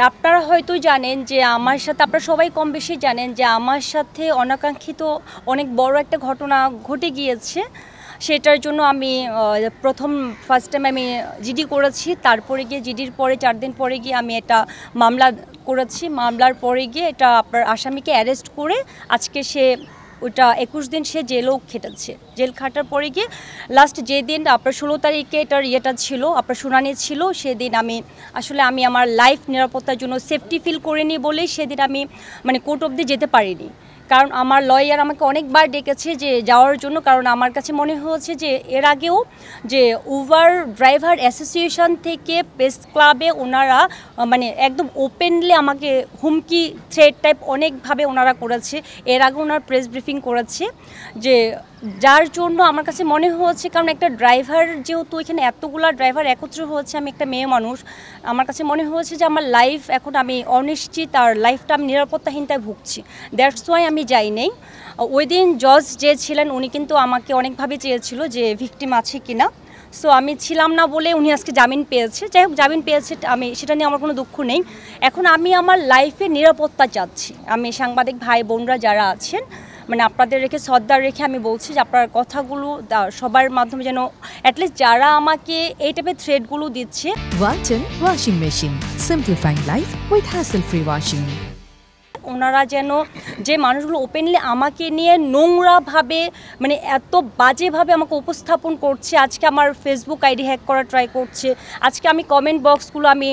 আপনারা হয়তো জানেন যে আমার সাথে, আপনারা সবাই কম বেশি জানেন যে আমার সাথে অনাকাঙ্ক্ষিত অনেক বড় একটা ঘটনা ঘটে গিয়েছে। সেটার জন্য আমি ফার্স্ট টাইম আমি জিডি করেছি, তারপরে গিয়ে জিডির পরে 4 দিন পরে গিয়ে আমি এটা মামলা করেছি। মামলার পরে গিয়ে এটা আপনার আসামিকে অ্যারেস্ট করে আজকে সে ওটা 21 দিন সে জেলও খেটেছে। জেল খাটার পরে গিয়ে লাস্ট যেদিন আপনার 16 তারিখে এটার ইয়েটা ছিল, আপনার শুনানি ছিল, সেদিন আমি আমার লাইফ নিরাপত্তার জন্য সেফটি ফিল করিনি বলেই সেদিন আমি কোর্ট অবধি যেতে পারিনি। কারণ আমার লয়ার আমাকে অনেকবার ডেকেছে যে যাওয়ার জন্য, কারণ আমার কাছে মনে হয়েছে যে এর আগেও যে উবার ড্রাইভার অ্যাসোসিয়েশন থেকে প্রেস ক্লাবে ওনারা একদম ওপেনলি আমাকে হুমকি থ্রেট টাইপ অনেকভাবে ওনারা করেছে। এর আগে ওনারা প্রেস ব্রিফিং করেছে যে যার জন্য আমার কাছে মনে হয়েছে, কারণ একটা ড্রাইভার যেহেতু এখানে এতগুলা ড্রাইভার একত্র হয়েছে, আমি একটা মেয়ে মানুষ, আমার কাছে মনে হয়েছে যে আমার লাইফ এখন আমি অনিশ্চিত আর লাইফটা আমি নিরাপত্তাহীনতায় ভুগছি। দ্যাটস ওয়াই আমি যাই নেই। ওই দিন জজ যে ছিলেন উনি কিন্তু আমাকে অনেকভাবে চেয়েছিল যে ভিকটিম আছে কিনা, সো আমি ছিলাম না বলে উনি আজকে জামিন পেয়েছে। যাই হোক, জামিন পেয়েছে, আমি সেটা নিয়ে আমার কোনো দুঃখ নেই। এখন আমি আমার লাইফে নিরাপত্তা চাচ্ছি। আমি সাংবাদিক ভাই বোনরা যারা আছেন, আপনাদের রেখে শ্রদ্ধা রেখে আমি বলছি যে আপনার কথাগুলো সবার মাধ্যমে যেন অ্যাটলিস্ট যারা আমাকে এই টাইপের থ্রেডগুলো দিচ্ছে। Walton washing machine, simplifying life with hassle free washing. ওনারা যেন যে মানুষগুলো ওপেনলি আমাকে নিয়ে নোংরাভাবে এত বাজেভাবে আমাকে উপস্থাপন করছে, আজকে আমার ফেসবুক আইডি হ্যাক করা ট্রাই করছে, আজকে আমি কমেন্ট বক্সগুলো আমি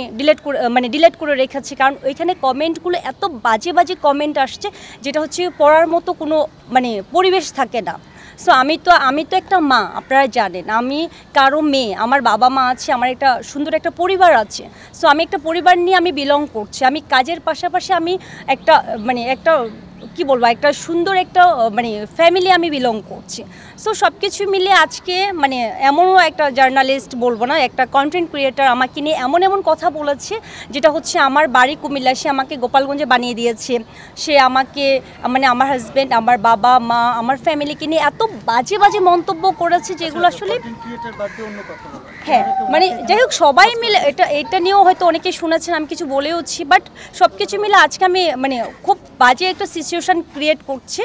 ডিলিট করে রেখেছি, কারণ ওইখানে কমেন্টগুলো এত বাজে বাজে কমেন্ট আসছে যেটা হচ্ছে পড়ার মতো কোনো পরিবেশ থাকে না। সো আমি তো একটা মা, আপনারা জানেন আমি কারো মেয়ে, আমার বাবা মা আছে, আমার একটা সুন্দর একটা পরিবার আছে। সো আমি একটা পরিবার নিয়ে আমি বিলং করছি। আমি কাজের পাশাপাশি আমি একটা একটা কি বলবো, একটা সুন্দর একটা ফ্যামিলি আমি বিলং করছি। সো সব কিছু মিলে আজকে এমনও একটা জার্নালিস্ট বলবো না, একটা কন্টেন্ট ক্রিয়েটার আমাকে নিয়ে এমন কথা বলেছে যেটা হচ্ছে আমার বাড়ি কুমিল্লা, সে আমাকে গোপালগঞ্জে বানিয়ে দিয়েছে। সে আমাকে আমার হাজব্যান্ড, আমার বাবা মা, আমার ফ্যামিলিকে নিয়ে এত বাজে বাজে মন্তব্য করেছে যেগুলো আসলে হ্যাঁ যাই হোক সবাই মিলে এটা নিয়েও হয়তো অনেকে শুনেছেন, আমি কিছু বলেওছি, বাট সব কিছু মিলে আজকে আমি খুব বাজে একটা সিচুয়েশান ক্রিয়েট করছে।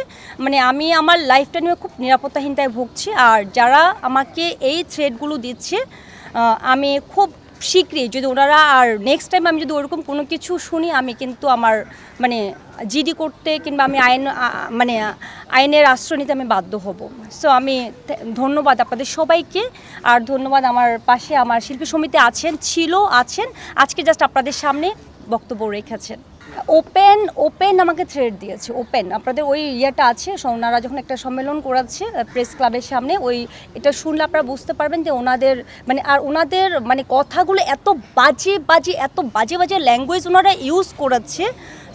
আমি আমার লাইফটা নিয়ে খুব নিরাপত্তাহীনতায় ভুগছি। আর যারা আমাকে এই থ্রেটগুলো দিচ্ছে, আমি খুব শীঘ্রই যদি ওনারা আর নেক্সট টাইম আমি যদি ওরকম কোনো কিছু শুনি, আমি কিন্তু আমার জিডি করতে কিংবা আমি আইনের আশ্রয় নিতে আমি বাধ্য হব। সো আমি ধন্যবাদ আপনাদের সবাইকে, আর ধন্যবাদ আমার পাশে আমার শিল্পী সমিতি আছেন, আছেন, আজকে জাস্ট আপনাদের সামনে বক্তব্য রেখেছেন। ওপেন আমাকে থ্রেট দিয়েছে, ওপেন। আপনাদের ওই ইয়েটা আছে, ওনারা যখন একটা সম্মেলন করাচ্ছে প্রেস ক্লাবের সামনে, এটা শুনলে আপনারা বুঝতে পারবেন যে ওনাদের আর ওনাদের কথাগুলো এত বাজে বাজে ল্যাঙ্গুয়েজ ওনারা ইউজ করেছে।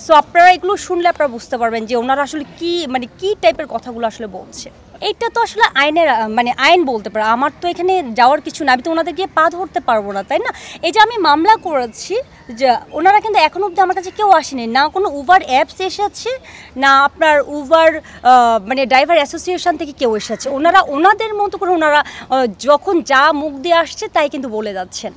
সো আপনারা এগুলো শুনলে আপনারা বুঝতে পারবেন যে ওনারা আসলে কি টাইপের কথাগুলো আসলে বলছে। এইটা তো আসলে আইনের আইন বলতে পারে, আমার তো এখানে যাওয়ার কিছু না, আমি তো ওনাদের গিয়ে পা ধরতে পারবো না, তাই না? এই যে আমি মামলা করেছি, যে ওনারা কিন্তু এখনও অবধি আমার কাছে কেউ আসেনি, না কোনো উবার অ্যাপস এসেছে, না আপনার উবার ড্রাইভার অ্যাসোসিয়েশন থেকে কেউ এসেছে। ওনারা ওনাদের মতো করে ওনারা যখন যা মুখ দিয়ে আসছে তাই কিন্তু বলে যাচ্ছেন।